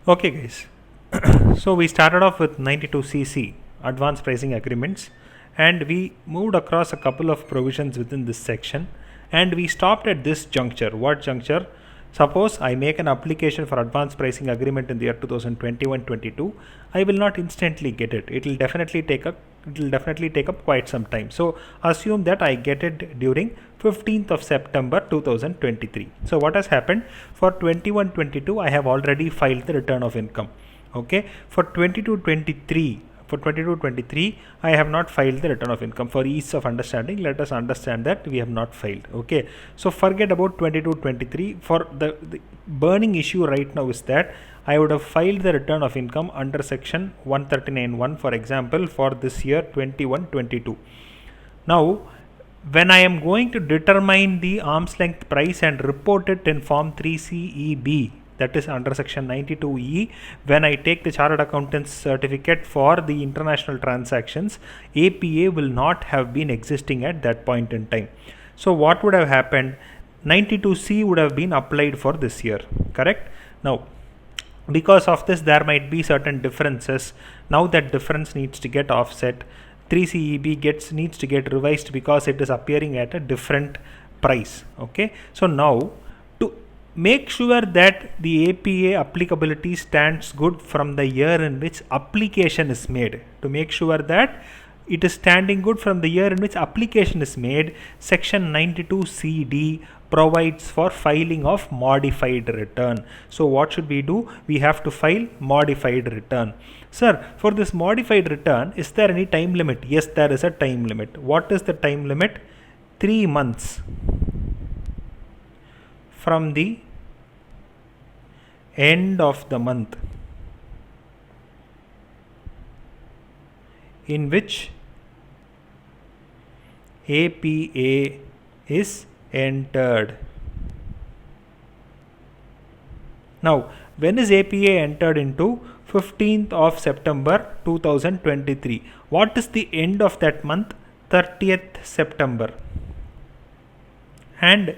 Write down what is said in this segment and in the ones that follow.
Okay, guys. So we started off with 92cc advanced pricing agreements, and we moved across a couple of provisions within this section, and we stopped at this juncture. What juncture? Suppose I make an application for advanced pricing agreement in the year 2021-22, I will not instantly get it. It will definitely take up quite some time. So assume that I get it during 15th of September 2023. So what has happened for 21-22? I have already filed the return of income. Okay, for 22-23 I have not filed the return of income. For ease of understanding, let us understand that we have not filed. Okay, so forget about 22-23. For the burning issue right now is that I would have filed the return of income under section 139(1), for example, for this year 21-22. Now when I am going to determine the arm's length price and report it in form 3CEB, that is under section 92E, when I take the chartered accountant's certificate for the international transactions, APA will not have been existing at that point in time. So what would have happened? 92C would have been applied for this year, correct? Now because of this there might be certain differences. Now that difference needs to get offset. 3CEB needs to get revised because it is appearing at a different price. Okay, so now to make sure that the APA applicability stands good from the year in which application is made, to make sure that it is standing good from the year in which application is made, section 92CD provides for filing of modified return. So what should we do? We have to file modified return. Sir, for this modified return, is there any time limit? Yes, there is a time limit. What is the time limit? 3 months from the end of the month in which APA is entered. Now, when is APA entered into? 15th of September 2023. What is the end of that month? 30th September. And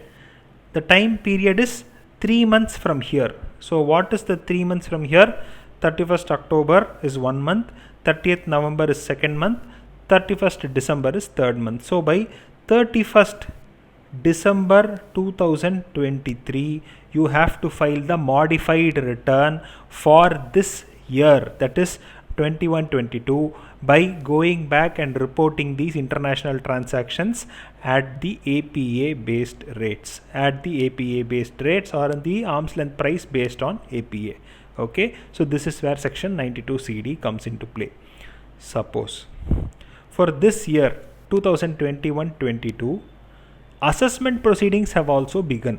the time period is 3 months from here. So what is the 3 months from here? 31st October is 1 month, 30th November is 2nd month, 31st December is 3rd month. So by 31st December 2023, you have to file the modified return for this year, that is 21-22, by going back and reporting these international transactions at the APA based rates, or in the arm's length price based on APA. Okay, so this is where section 92CD comes into play. Suppose for this year 2021-22, assessment proceedings have also begun.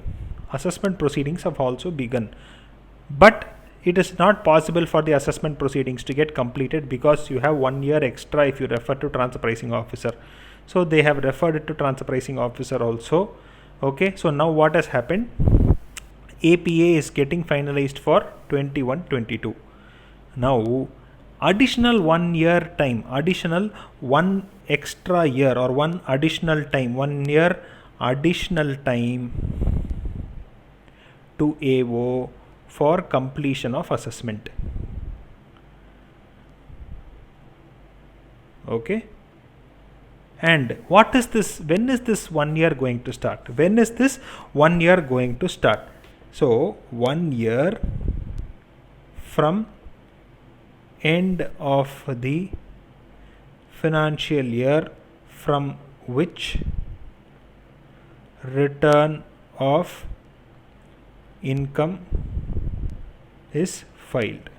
But it is not possible for the assessment proceedings to get completed because you have 1 year extra if you refer to transfer pricing officer. So they have referred it to transfer pricing officer also. Okay, so now what has happened? APA is getting finalized for 21-22. Now additional 1 year time, additional 1 extra year or 1 additional time, 1 year additional time to AO for completion of assessment. Okay, and what is this? When is this 1 year going to start? So 1 year from end of the financial year from which return of income is filed.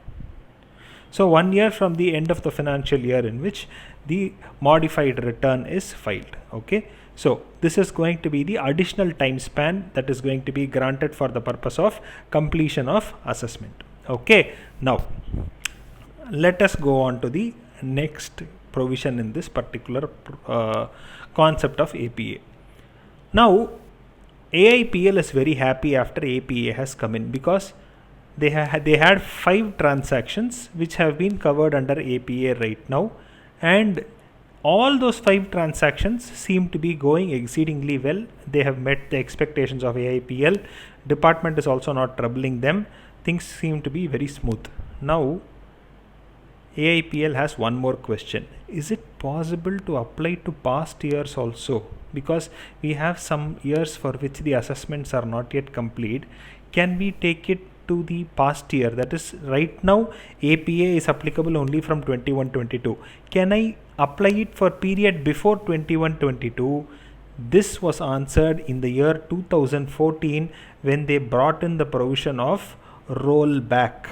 So 1 year from the end of the financial year in which the modified return is filed. Okay, so this is going to be the additional time span that is going to be granted for the purpose of completion of assessment. Okay, now let us go on to the next provision in this particular concept of APA. Now AIPL is very happy after APA has come in because they had 5 transactions which have been covered under APA right now, and all those 5 transactions seem to be going exceedingly well. They have met the expectations of AIPL. Department is also not troubling them. things seem to be very smooth. Now AIPL has one more question. Is it possible to apply to past years also? Because we have some years for which the assessments are not yet complete. Can we take it to the past year? That is, right now APA is applicable only from 21-22. Can I apply it for period before 21-22? This was answered in the year 2014 when they brought in the provision of rollback.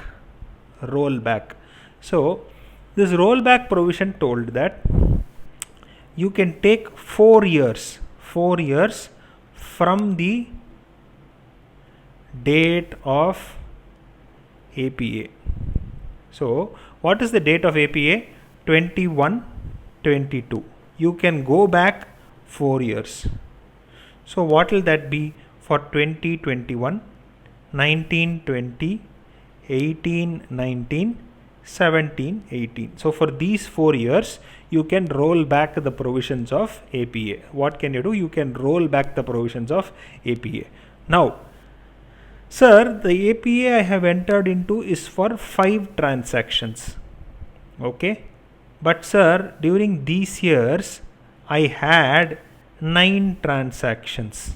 So this rollback provision told that you can take 4 years from the date of APA. So what is the date of APA? 21-22. You can go back 4 years. So what will that be for 2021, 19-20, 18-19, 17-18? So for these 4 years you can roll back the provisions of APA. What can you do? You can roll back the provisions of APA. Now, sir, the APA I have entered into is for 5 transactions. Okay, but sir, during these years I had 9 transactions.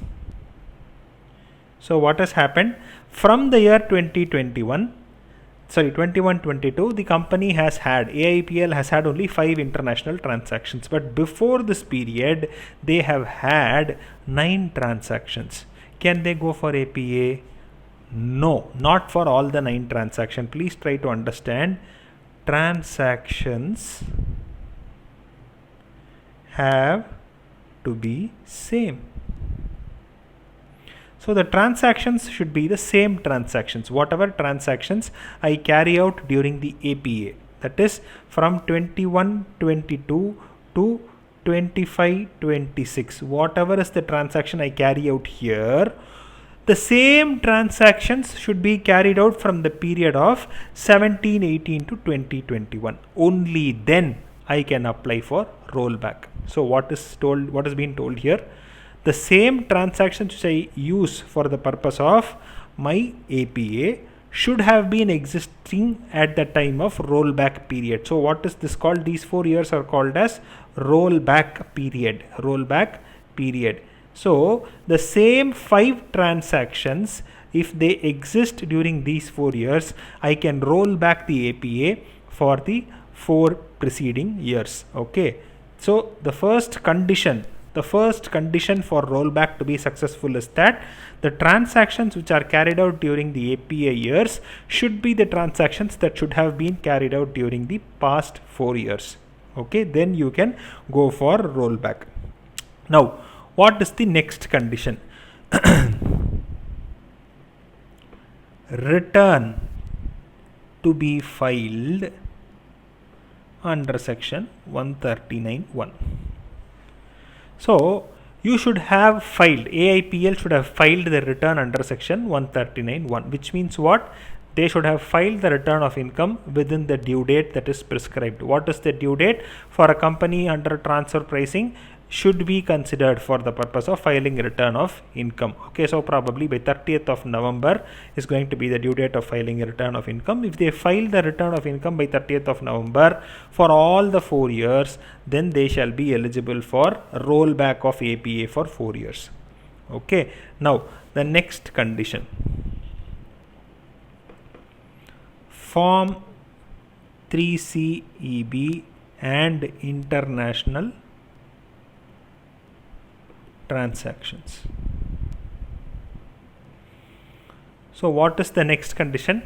So what has happened? From the year 21-22, the company has had, AIPL has had only 5 international transactions. But before this period, they have had 9 transactions. Can they go for APA? No, not for all the 9 transactions. Please try to understand. Transactions have to be same. So the transactions should be the same transactions, whatever transactions I carry out during the APA. That is from 21-22 to 25-26. Whatever is the transaction I carry out here, the same transactions should be carried out from the period of 17-18 to 20-21. Only then I can apply for rollback. So what is being told here? The same transactions which I use for the purpose of my APA should have been existing at the time of rollback period. So what is this called? These 4 years are called as rollback period. So the same 5 transactions, if they exist during these 4 years, I can roll back the APA for the 4 preceding years. Okay. So the first condition for rollback to be successful is that the transactions which are carried out during the APA years should be the transactions that should have been carried out during the past 4 years. Okay, then you can go for rollback. Now, what is the next condition? Return to be filed under section 139(1). So you should have filed, AIPL should have filed the return under section 139(1), which means what? They should have filed the return of income within the due date that is prescribed. What is the due date for a company under transfer pricing? Should be considered for the purpose of filing return of income. Okay, so probably by 30th of November is going to be the due date of filing a return of income. If they file the return of income by 30th of November for all the 4 years, then they shall be eligible for rollback of APA for 4 years. Okay, now the next condition. Form 3CEB and international transactions. So what is the next condition?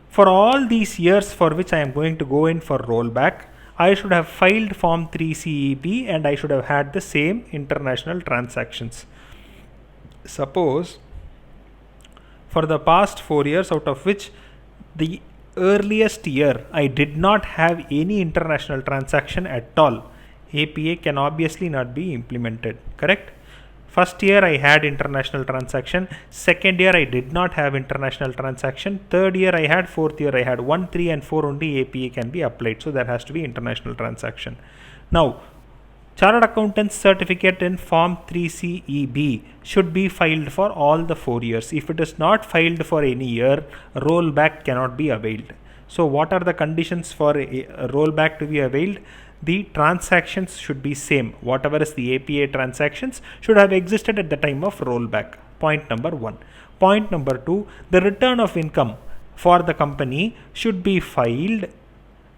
For all these years for which I am going to go in for rollback, I should have filed Form 3CEB and I should have had the same international transactions. Suppose for the past 4 years, out of which the earliest year I did not have any international transaction at all, APA can obviously not be implemented, correct? First year I had international transaction, second year I did not have international transaction, third year I had, fourth year I had. 1, 3 and 4 only APA can be applied. So there has to be international transaction. Now Chartered Accountant's certificate in Form 3CEB should be filed for all the 4 years. If it is not filed for any year, rollback cannot be availed. So what are the conditions for a rollback to be availed? The transactions should be same. Whatever is the APA transactions should have existed at the time of rollback. Point number 1. Point number 2, the return of income for the company should be filed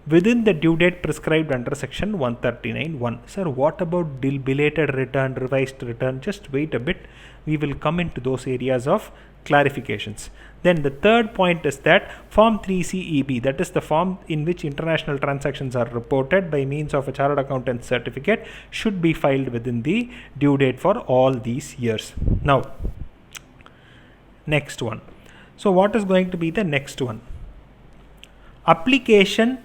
within the due date prescribed under section 139(1). Sir, what about belated return, revised return? Just wait a bit. We will come into those areas of clarifications. Then the third point is that Form 3CEB, that is the form in which international transactions are reported by means of a chartered accountant certificate, should be filed within the due date for all these years. Now, next one. So what is going to be the next one? Application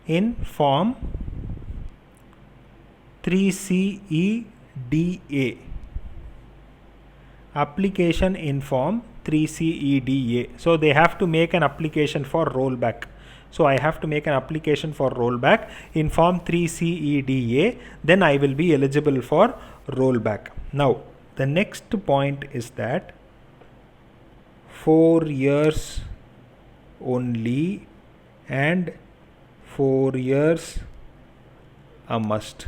in Form 3CEDA. Application in Form 3CEDA. So they have to make an application for rollback. So I have to make an application for rollback in Form 3CEDA. Then I will be eligible for rollback. Now the next point is that 4 years only and 4 years a must.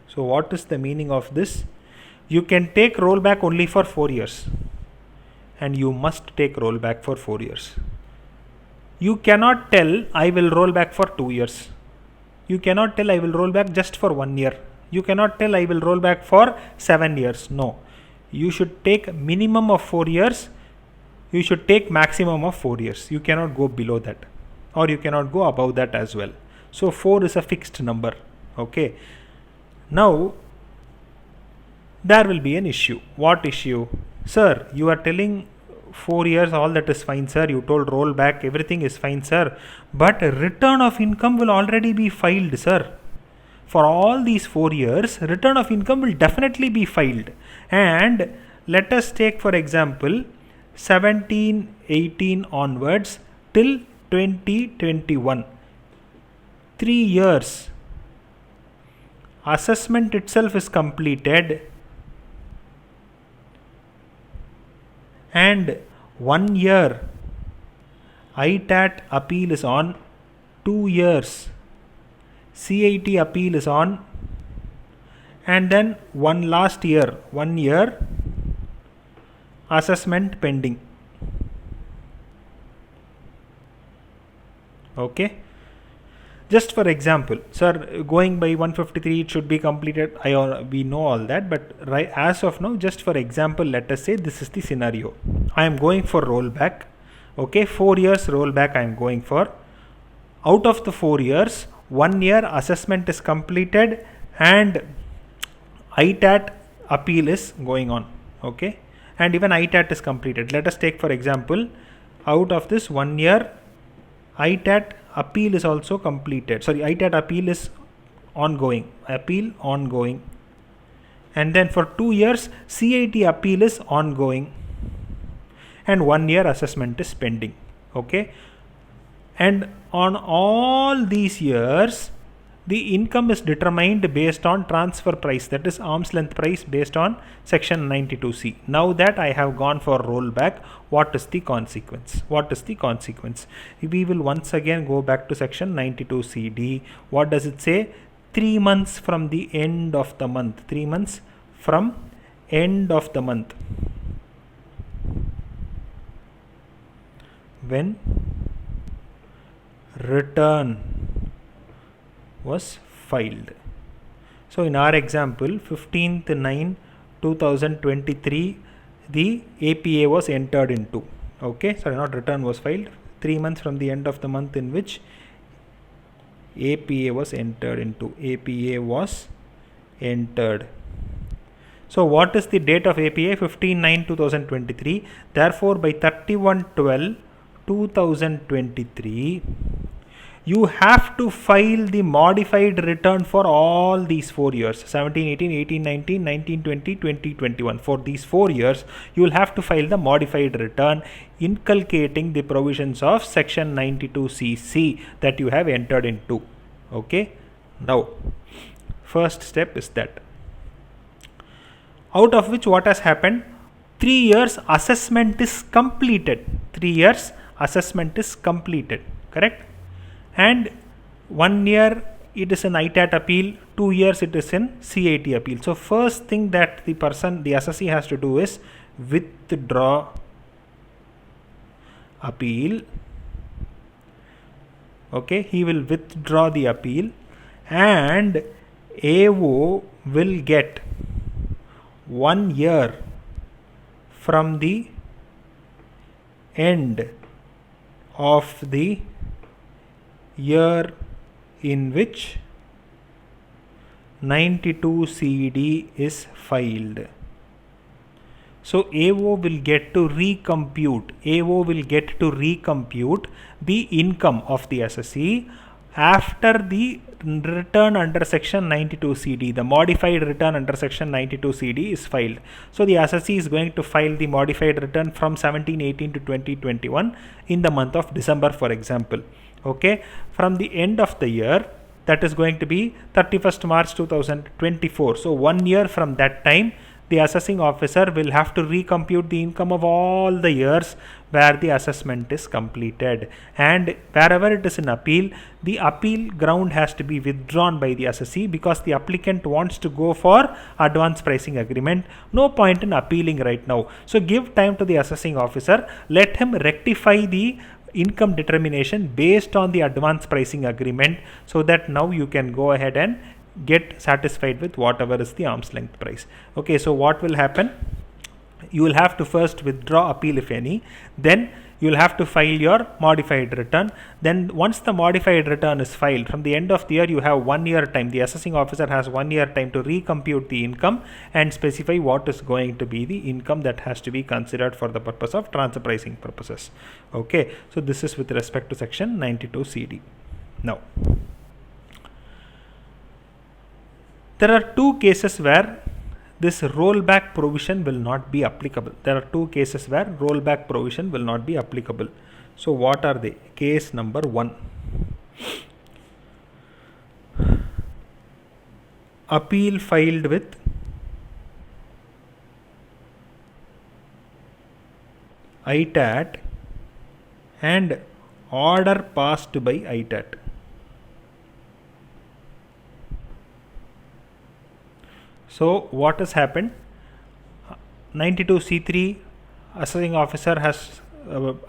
So what is the meaning of this? You can take rollback only for 4 years and you must take rollback for 4 years. You cannot tell I will roll back for 2 years. You cannot tell I will roll back just for 1 year. You cannot tell I will roll back for 7 years. No. You should take minimum of 4 years. You should take maximum of 4 years. You cannot go below that, or you cannot go above that as well. So 4 is a fixed number. Okay. Now there will be an issue. What issue? Sir, you are telling 4 years, all that is fine, sir. You told rollback, everything is fine, sir. But return of income will already be filed, sir. For all these 4 years, return of income will definitely be filed. And let us take, for example, 17-18 onwards till 2021. 3 years. Assessment itself is completed. And 1 year ITAT appeal is on. 2 years CIT appeal is on. And then 1 year assessment pending. Okay. Just for example, sir, going by 153, it should be completed. We know all that, but right as of now, just for example, let us say this is the scenario. I am going for rollback. Okay, 4 years rollback I am going for. Out of the 4 years, 1 year assessment is completed and ITAT appeal is going on. Okay, and even ITAT is completed. Let us take, for example, out of this 1 year, ITAT appeal is also completed. Sorry, ITAT appeal is ongoing. Appeal ongoing. And then for 2 years, CIT appeal is ongoing. And 1 year assessment is pending. Okay. And on all these years, the income is determined based on transfer price, that is arm's length price based on section 92C. Now that I have gone for rollback, what is the consequence? What is the consequence? We will once again go back to section 92CD. What does it say? 3 months from the end of the month. 3 months from end of the month. When return was filed. So in our example, 15/9/2023, the APA was entered into. Okay, sorry, not return was filed. 3 months from the end of the month in which APA was entered into. APA was entered. So what is the date of APA? 15/9/2023. Therefore, by 31/12/2023, you have to file the modified return for all these 4 years, 17, 18, 18, 19, 19, 20, 20, 21. For these 4 years, you will have to file the modified return inculcating the provisions of section 92CC that you have entered into. Okay, now first step is that, out of which what has happened, 3 years assessment is completed. 3 years assessment is completed, correct? And 1 year it is an ITAT appeal, 2 years it is in CIT appeal. So first thing that the assessee has to do is withdraw appeal. Okay, he will withdraw the appeal, and AO will get 1 year from the end of the year in which 92 CD is filed. So AO will get to recompute. AO will get to recompute the income of the assessee after the return under section 92 CD, the modified return under section 92 CD is filed. So the assessee is going to file the modified return from 1718 to 2021 in the month of December, for example. Okay, from the end of the year, that is going to be 31st March 2024. So 1 year from that time, the assessing officer will have to recompute the income of all the years where the assessment is completed, and wherever it is in appeal, the appeal ground has to be withdrawn by the assessee, because the applicant wants to go for advance pricing agreement. No point in appealing right now. So give time to the assessing officer, let him rectify the income determination based on the advance pricing agreement, so that now you can go ahead and get satisfied with whatever is the arm's length price. Okay, so what will happen? You will have to first withdraw appeal, if any, then you will have to file your modified return. Then once the modified return is filed, from the end of the year you have 1 year time. The assessing officer has 1 year time to recompute the income and specify what is going to be the income that has to be considered for the purpose of transfer pricing purposes. Okay, so this is with respect to section 92 CD. Now, there are two cases where this rollback provision will not be applicable. There are two cases where rollback provision will not be applicable. So what are they? Case number 1. Appeal filed with ITAT and order passed by ITAT. So what has happened? 92C3 assessing officer has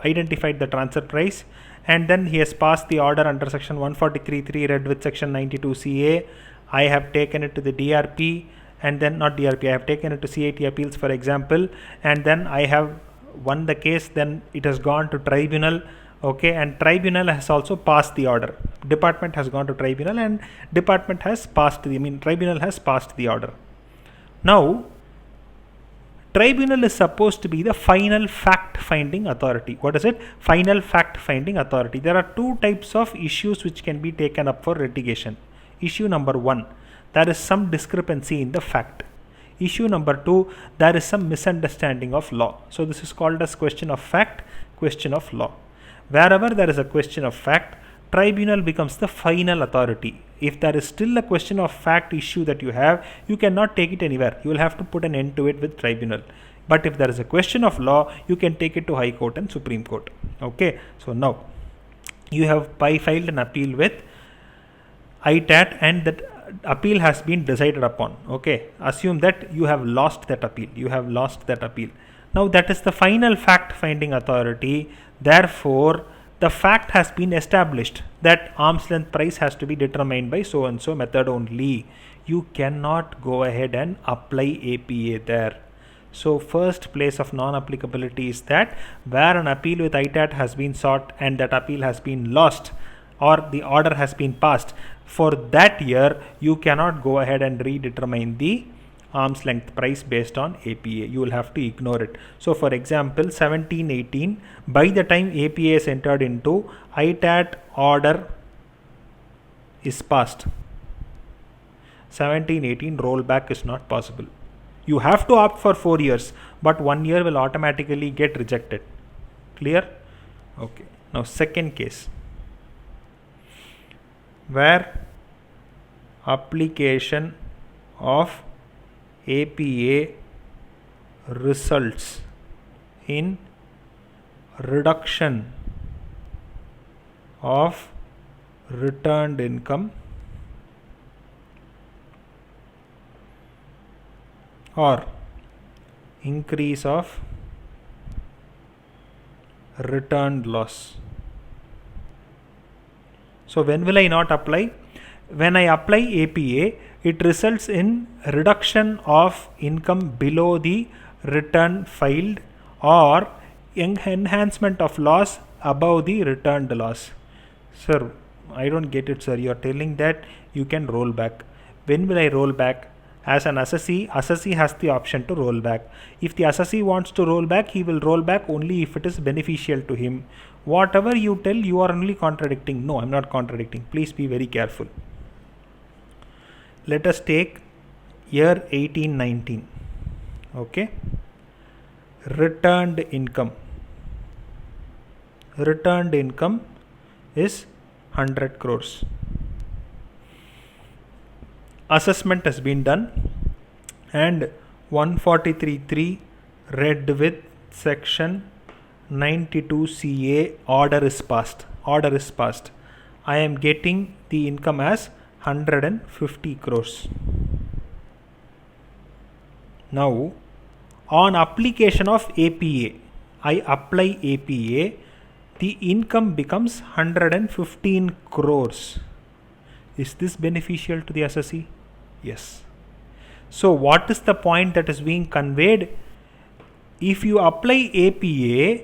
identified the transfer price, and then he has passed the order under section 143.3 read with section 92CA. I have taken it to the DRP, and then not DRP, I have taken it to CIT appeals, for example, and then I have won the case. Then it has gone to tribunal. Okay, and tribunal has also passed the order. Department has gone to tribunal, and department has passed tribunal has passed the order. Now, tribunal is supposed to be the final fact finding authority. What is it? Final fact finding authority. There are two types of issues which can be taken up for litigation. Issue number 1, there is some discrepancy in the fact. Issue number 2, there is some misunderstanding of law. So this is called as question of fact, question of law. Wherever there is a question of fact, tribunal becomes the final authority. If there is still a question of fact issue that you have, you cannot take it anywhere. You will have to put an end to it with tribunal. But if there is a question of law, you can take it to High Court and Supreme Court. Okay, so now you have filed an appeal with ITAT, and that appeal has been decided upon. Okay, assume that you have lost that appeal. You have lost that appeal. Now that is the final fact finding authority. Therefore, the fact has been established that arm's length price has to be determined by so and so method only. You cannot go ahead and apply APA there. So first place of non-applicability is that where an appeal with ITAT has been sought and that appeal has been lost, or the order has been passed, for that year you cannot go ahead and redetermine the arm's length price based on APA. You will have to ignore it. So for example, 1718, by the time APA is entered into, ITAT order is passed. 1718 rollback is not possible. You have to opt for 4 years, but 1 year will automatically get rejected. Clear? Okay. Now second case, where application of APA results in reduction of returned income or increase of returned loss. So when will I not apply? When I apply APA, it results in reduction of income below the return filed or enhancement of loss above the returned loss. Sir, I don't get it, sir. You are telling that you can roll back. When will I roll back? As an assessee has the option to roll back. If the assessee wants to roll back, he will roll back only if it is beneficial to him. Whatever you tell, you are only contradicting. No, I'm not contradicting. Please be very careful. Let us take year 1819. Okay. Returned income. Returned income is 100 crores. Assessment has been done and 143.3 read with section 92 CA order is passed. Order is passed. I am getting the income as 150 crores. Now, on application of APA, I apply APA, the income becomes 115 crores. Is this beneficial to the assessee? Yes. So what is the point that is being conveyed? If you apply APA,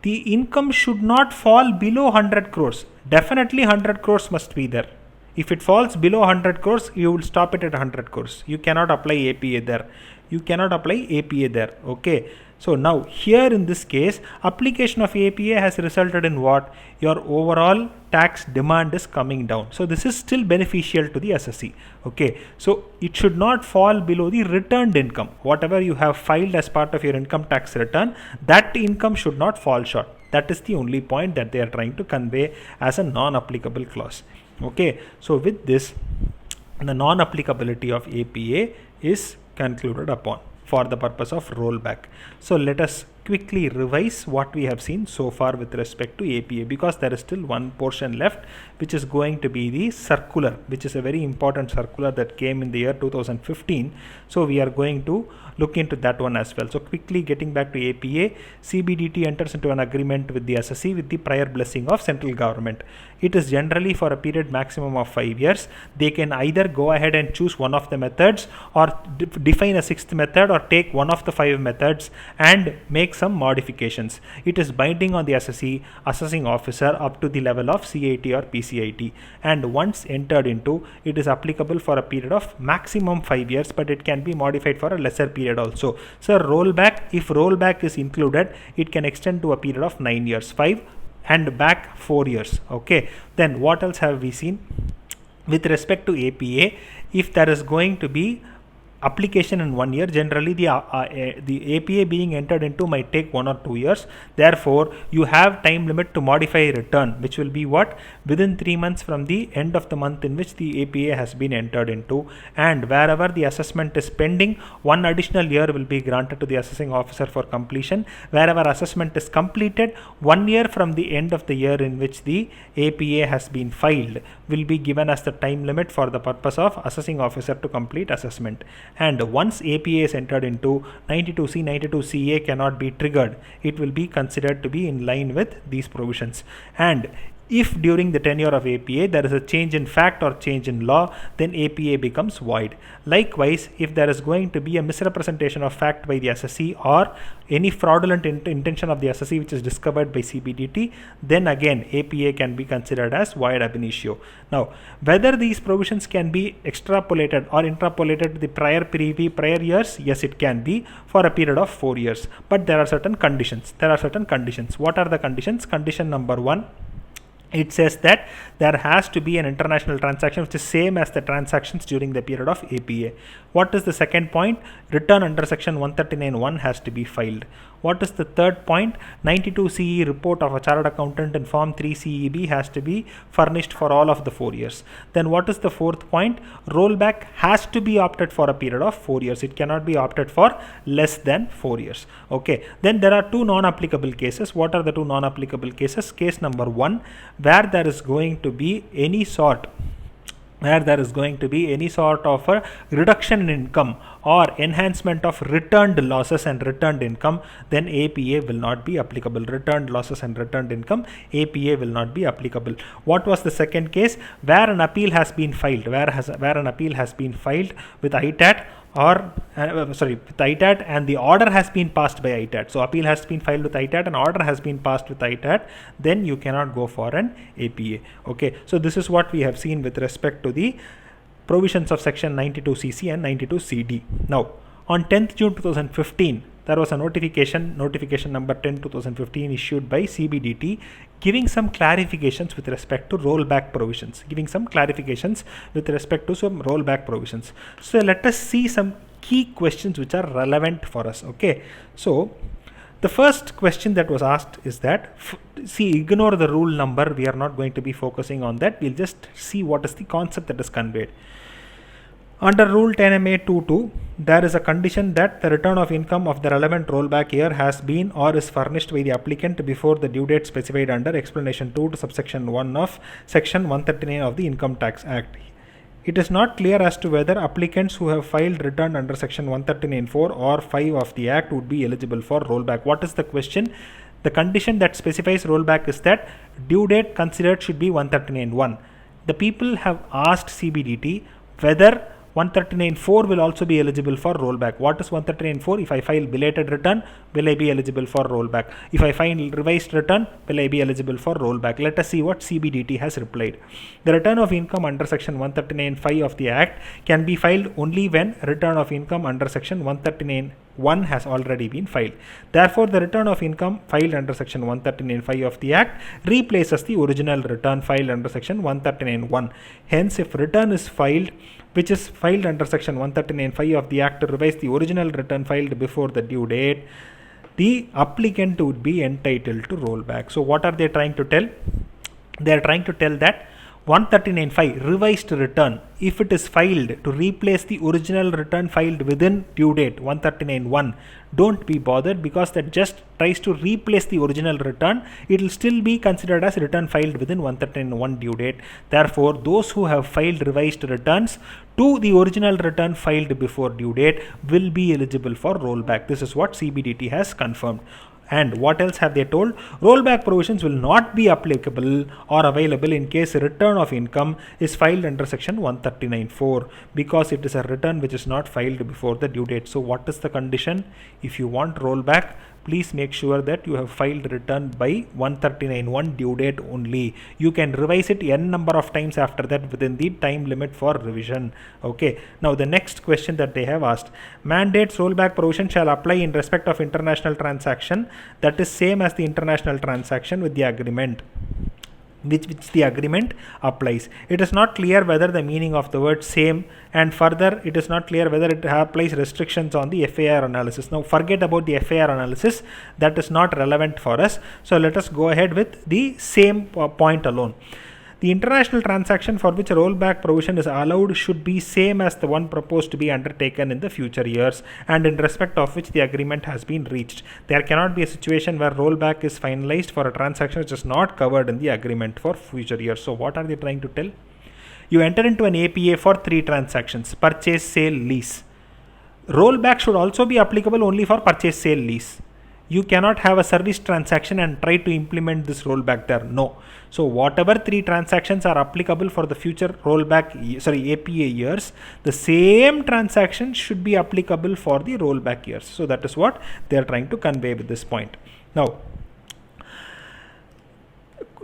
the income should not fall below 100 crores. Definitely 100 crores must be there. If it falls below 100 crores, you will stop it at 100 crores. You cannot apply APA there. You cannot apply APA there. Okay. So now here in this case, application of APA has resulted in what? Your overall tax demand is coming down. So this is still beneficial to the assessee. Okay. So it should not fall below the returned income. Whatever you have filed as part of your income tax return, that income should not fall short. That is the only point that they are trying to convey as a non-applicable clause. Okay. So with this, the non-applicability of APA is concluded upon for the purpose of rollback. So let us quickly revise what we have seen so far with respect to APA, because there is still one portion left, which is going to be the circular, which is a very important circular that came in the year 2015. So we are going to look into that one as well. So quickly getting back to APA, CBDT enters into an agreement with the assessee with the prior blessing of central government. It is generally for a period maximum of 5 years. They can either go ahead and choose one of the methods or define a sixth method or take one of the 5 methods and make some modifications. It is binding on the assessee, assessing officer up to the level of CIT or PCIT, and once entered into, it is applicable for a period of maximum 5 years, but it can be modified for a lesser period also. So rollback, if rollback is included, it can extend to a period of 9 years, 5 and back 4 years. Okay, then what else have we seen with respect to APA? If there is going to be application in 1 year, generally the APA being entered into might take 1 or 2 years. Therefore, you have time limit to modify return, which will be what? Within 3 months from the end of the month in which the APA has been entered into. And wherever the assessment is pending, 1 additional year will be granted to the assessing officer for completion. Wherever assessment is completed, 1 year from the end of the year in which the APA has been filed will be given as the time limit for the purpose of assessing officer to complete assessment. And once APA is entered into, 92C, 92CA cannot be triggered. It will be considered to be in line with these provisions. And if during the tenure of APA there is a change in fact or change in law, then APA becomes void. Likewise, if there is going to be a misrepresentation of fact by the assessee or any fraudulent intention of the assessee which is discovered by CBDT, then again APA can be considered as void ab initio. Now, whether these provisions can be extrapolated or interpolated to the prior years, yes, it can be for a period of 4 years. But there are certain conditions. What are the conditions? Condition number 1. it says that there has to be an international transaction which is same as the transactions during the period of APA. What is the second point? Return under section 139(1) has to be filed. What is the third point? 92 CE report of a chartered accountant in form 3 CEB has to be furnished for all of the 4 years. Then what is the fourth point? Rollback has to be opted for a period of 4 years. It cannot be opted for less than 4 years. Okay. Then there are two non-applicable cases. What are the two non-applicable cases? Case number 1, where there is going to be any sort of a reduction in income or enhancement of returned losses and returned income, then APA will not be applicable. Returned losses and returned income, APA will not be applicable. What was the second case? Where an appeal has been filed, where an appeal has been filed with ITAT or with ITAT and the order has been passed by ITAT. So appeal has been filed with ITAT and order has been passed with ITAT, then you cannot go for an APA. Okay, so this is what we have seen with respect to the provisions of section 92CC and 92CD. Now, on 10th June 2015, there was a notification number 10/2015 issued by CBDT giving some clarifications with respect to rollback provisions. So let us see some key questions which are relevant for us. Okay, so the first question that was asked is that, ignore the rule number, we are not going to be focusing on that, we'll just see what is the concept that is conveyed. Under Rule 10MA22, there is a condition that the return of income of the relevant rollback year has been or is furnished by the applicant before the due date specified under Explanation 2 to subsection 1 of Section 139 of the Income Tax Act. It is not clear as to whether applicants who have filed return under Section 139(4) or 5 of the Act would be eligible for rollback. What is the question? The condition that specifies rollback is that due date considered should be 139(1). The people have asked CBDT whether 139(4) will also be eligible for rollback. What is 139(4)? If I file belated return, will I be eligible for rollback? If I file revised return, will I be eligible for rollback? Let us see what CBDT has replied. The return of income under section 139(5) of the Act can be filed only when return of income under section 139(1) has already been filed. Therefore, the return of income filed under section 139(5) of the Act replaces the original return filed under section 139(1). Hence, if return is filed which is filed under section 139(5) of the Act to revise the original return filed before the due date, the applicant would be entitled to rollback. So what are they trying to tell? They are trying to tell that 139(5) revised return, if it is filed to replace the original return filed within due date 139(1), don't be bothered, because that just tries to replace the original return. It will still be considered as return filed within 139(1) due date. Therefore, those who have filed revised returns to the original return filed before due date will be eligible for rollback. This is what CBDT has confirmed. And what else have they told? Rollback provisions will not be applicable or available in case return of income is filed under section 139(4), because it is a return which is not filed before the due date. So what is the condition? If you want rollback, please make sure that you have filed return by 139(1) due date only. You can revise it n number of times after that within the time limit for revision. Okay. Now the next question that they have asked, mandates rollback provision shall apply in respect of international transaction that is same as the international transaction with the agreement, which the agreement applies. It is not clear whether the meaning of the word same, and further it is not clear whether it applies restrictions on the FAR analysis. Now forget about the FAR analysis, that is not relevant for us. So let us go ahead with the same point alone. The international transaction for which a rollback provision is allowed should be same as the one proposed to be undertaken in the future years and in respect of which the agreement has been reached. There cannot be a situation where rollback is finalized for a transaction which is not covered in the agreement for future years. So what are they trying to tell? You enter into an APA for 3 transactions: purchase, sale, lease. Rollback should also be applicable only for purchase, sale, lease. You cannot have a service transaction and try to implement this rollback there. No. So whatever 3 transactions are applicable for the future APA years, the same transaction should be applicable for the rollback years. So that is what they are trying to convey with this point. Now,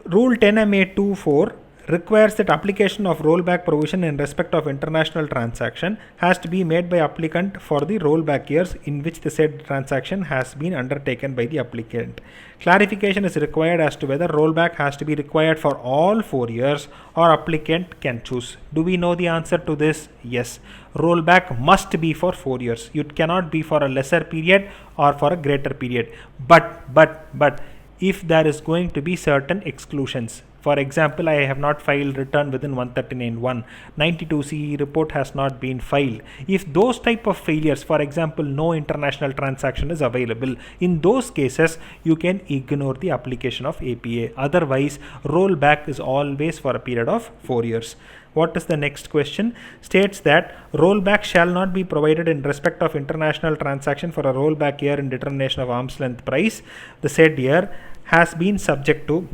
Rule 10MA24 requires that application of rollback provision in respect of international transaction has to be made by applicant for the rollback years in which the said transaction has been undertaken by the applicant. Clarification is required as to whether rollback has to be required for all 4 years or applicant can choose. Do we know the answer to this? Yes. Rollback must be for 4 years. It cannot be for a lesser period or for a greater period. But if there is going to be certain exclusions. For example, I have not filed return within 139(1). 92CE report has not been filed. If those type of failures, for example, no international transaction is available, in those cases, you can ignore the application of APA. Otherwise, rollback is always for a period of 4 years. What is the next question? States that rollback shall not be provided in respect of international transaction for a rollback year in determination of arm's length price. The said year has been subject to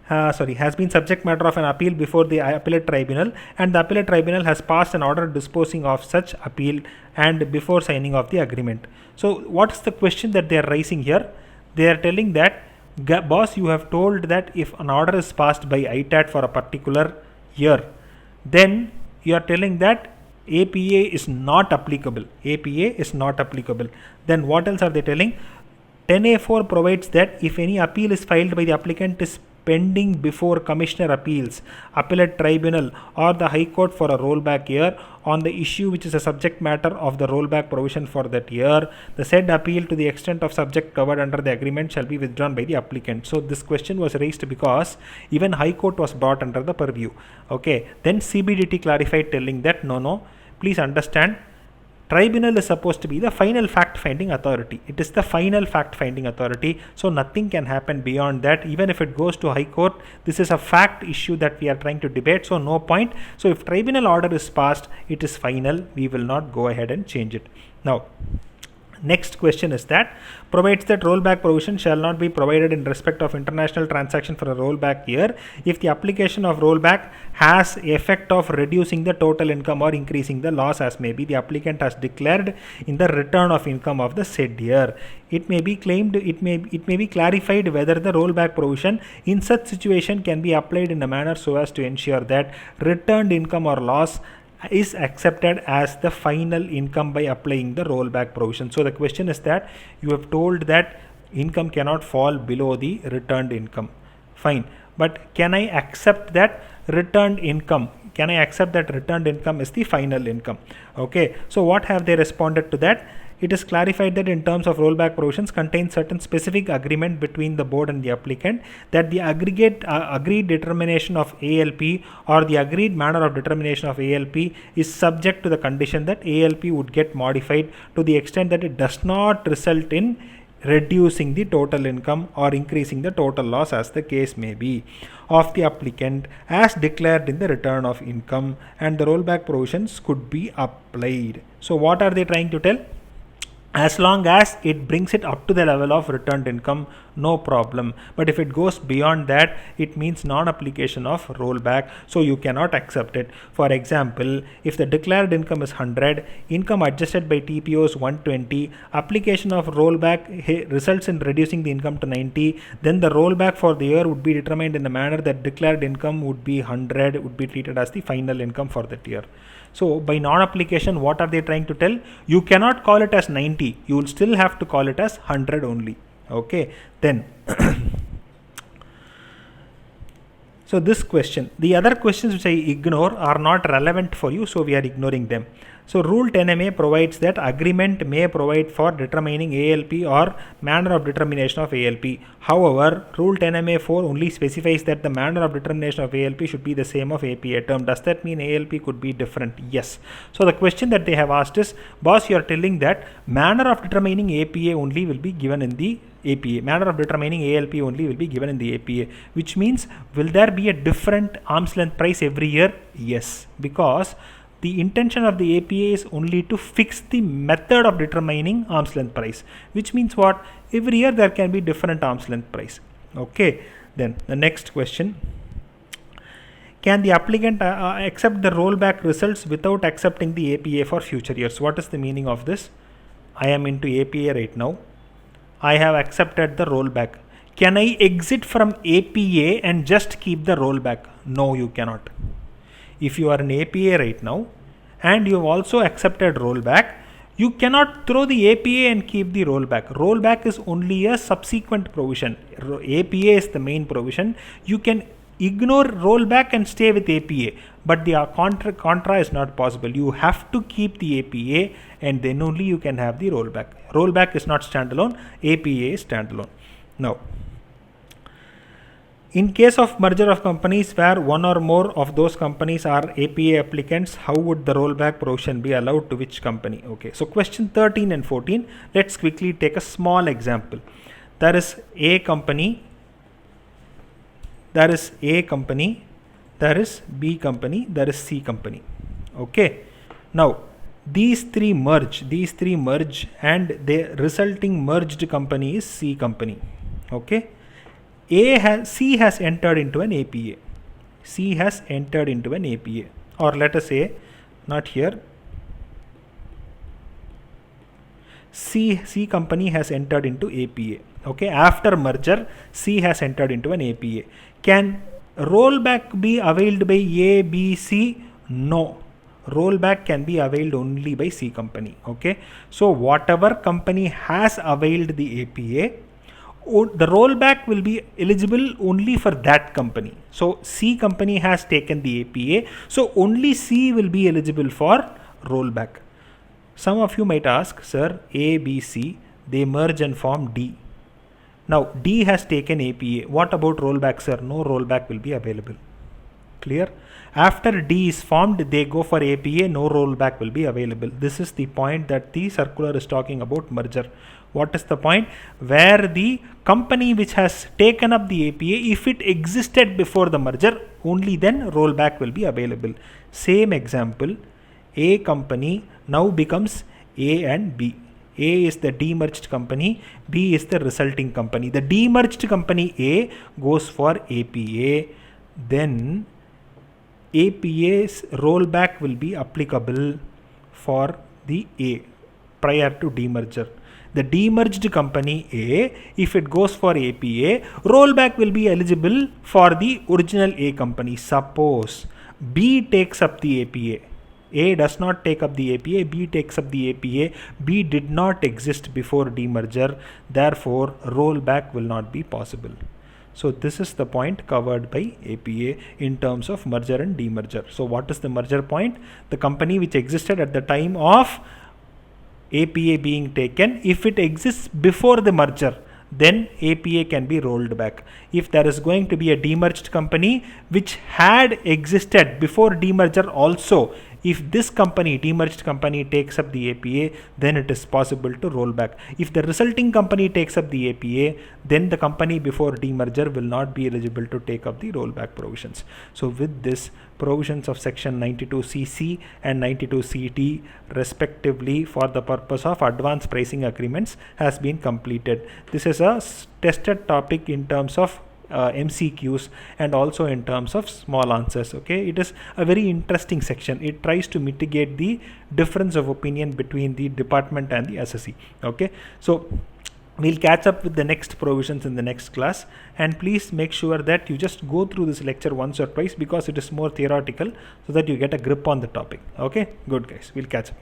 has been subject matter of an appeal before the appellate tribunal, and the appellate tribunal has passed an order disposing of such appeal and before signing of the agreement. So what is the question that they are raising here? They are telling that, boss, you have told that if an order is passed by ITAT for a particular year, then you are telling that APA is not applicable. APA is not applicable. Then what else are they telling? 10A4 provides that if any appeal is filed by the applicant is pending before Commissioner Appeals, Appellate Tribunal or the High Court for a rollback year on the issue which is a subject matter of the rollback provision for that year, the said appeal to the extent of subject covered under the agreement shall be withdrawn by the applicant. So this question was raised because even High Court was brought under the purview. Okay, then CBDT clarified telling that no, please understand, tribunal is supposed to be the final fact-finding authority. It is the final fact-finding authority, so nothing can happen beyond that. Even if it goes to High Court, this is a fact issue that we are trying to debate, so no point. So if tribunal order is passed, it is final. We will not go ahead and change it. Now, next question is that provides that rollback provision shall not be provided in respect of international transaction for a rollback year if the application of rollback has effect of reducing the total income or increasing the loss as may be the applicant has declared in the return of income of the said year. It may be claimed, it may be clarified whether the rollback provision in such situation can be applied in a manner so as to ensure that returned income or loss is accepted as the final income by applying the rollback provision. So the question is that you have told that income cannot fall below the returned income. Fine. But can I accept that returned income? Can I accept that returned income is the final income? Okay. So what have they responded to that? It is clarified that in terms of rollback provisions contain certain specific agreement between the board and the applicant that the agreed determination of ALP or the agreed manner of determination of ALP is subject to the condition that ALP would get modified to the extent that it does not result in reducing the total income or increasing the total loss as the case may be of the applicant as declared in the return of income, and the rollback provisions could be applied. So what are they trying to tell? As long as it brings it up to the level of returned income, no problem. But if it goes beyond that, it means non-application of rollback, so you cannot accept it. For example, if the declared income is 100, income adjusted by TPO is 120, application of rollback results in reducing the income to 90, then the rollback for the year would be determined in a manner that declared income would be 100, would be treated as the final income for that year. So by non-application, what are they trying to tell? You cannot call it as 90. You will still have to call it as 100 only. Okay. Then, so this question, the other questions which I ignore are not relevant for you, so we are ignoring them. So Rule 10MA provides that agreement may provide for determining ALP or manner of determination of ALP. However, Rule 10MA4 only specifies that the manner of determination of ALP should be the same of APA term. Does that mean ALP could be different? Yes. So the question that they have asked is, boss, you are telling that manner of determining APA only will be given in the APA. Manner of determining ALP only will be given in the APA, which means will there be a different arm's length price every year? Yes, because the intention of the APA is only to fix the method of determining arm's length price, which means what? Every year there can be different arm's length price. Okay. Then the next question. Can the applicant accept the rollback results without accepting the APA for future years? What is the meaning of this? I am into APA right now. I have accepted the rollback. Can I exit from APA and just keep the rollback? No, you cannot. If you are an APA right now and you have also accepted rollback, you cannot throw the APA and keep the rollback. Rollback is only a subsequent provision. APA is the main provision. You can ignore rollback and stay with APA, but the contra is not possible. You have to keep the APA and then only you can have the rollback. Rollback is not standalone, APA is standalone. Now, in case of merger of companies where one or more of those companies are APA applicants, how would the rollback provision be allowed to which company? Okay, so question 13 and 14, let's quickly take a small example. There is A company, there is A company, there is B company, there is C company. Okay, now these three merge and the resulting merged company is C company. Okay, C has entered into an APA. C has entered into an APA, or let us say, not here. C company has entered into APA. Okay, after merger, C has entered into an APA. Can rollback be availed by A, B, C? No. Rollback can be availed only by C company. Okay, so whatever company has availed the APA, the rollback will be eligible only for that company. So C company has taken the APA, so only C will be eligible for rollback. Some of you might ask, sir, A, B, C, they merge and form D. Now D has taken APA. What about rollback, sir? No rollback will be available. Clear? After D is formed, they go for APA, no rollback will be available. This is the point that the circular is talking about merger. What is the point? Where the company which has taken up the APA, if it existed before the merger, only then rollback will be available. Same example, A company now becomes A and B. A is the demerged company, B is the resulting company. The demerged company A goes for APA, then APA's rollback will be applicable for the A prior to demerger. The demerged company A, if it goes for APA, rollback will be eligible for the original A company. Suppose B takes up the APA. A does not take up the APA, B takes up the APA. B did not exist before demerger, therefore rollback will not be possible. So this is the point covered by APA in terms of merger and demerger. So what is the merger point? The company which existed at the time of APA being taken, if it exists before the merger, then APA can be rolled back. If there is going to be a demerged company which had existed before demerger also, if this company, demerged company, takes up the APA, then it is possible to roll back. If the resulting company takes up the APA, then the company before demerger will not be eligible to take up the rollback provisions. So with this, provisions of section 92CC and 92CT respectively for the purpose of advanced pricing agreements has been completed. This is a tested topic in terms of MCQs and also in terms of small answers. Okay, it is a very interesting section. It tries to mitigate the difference of opinion between the department and the assessee. Okay, so we'll catch up with the next provisions in the next class, and please make sure that you just go through this lecture once or twice because it is more theoretical so that you get a grip on the topic. Okay, good guys, we'll catch up.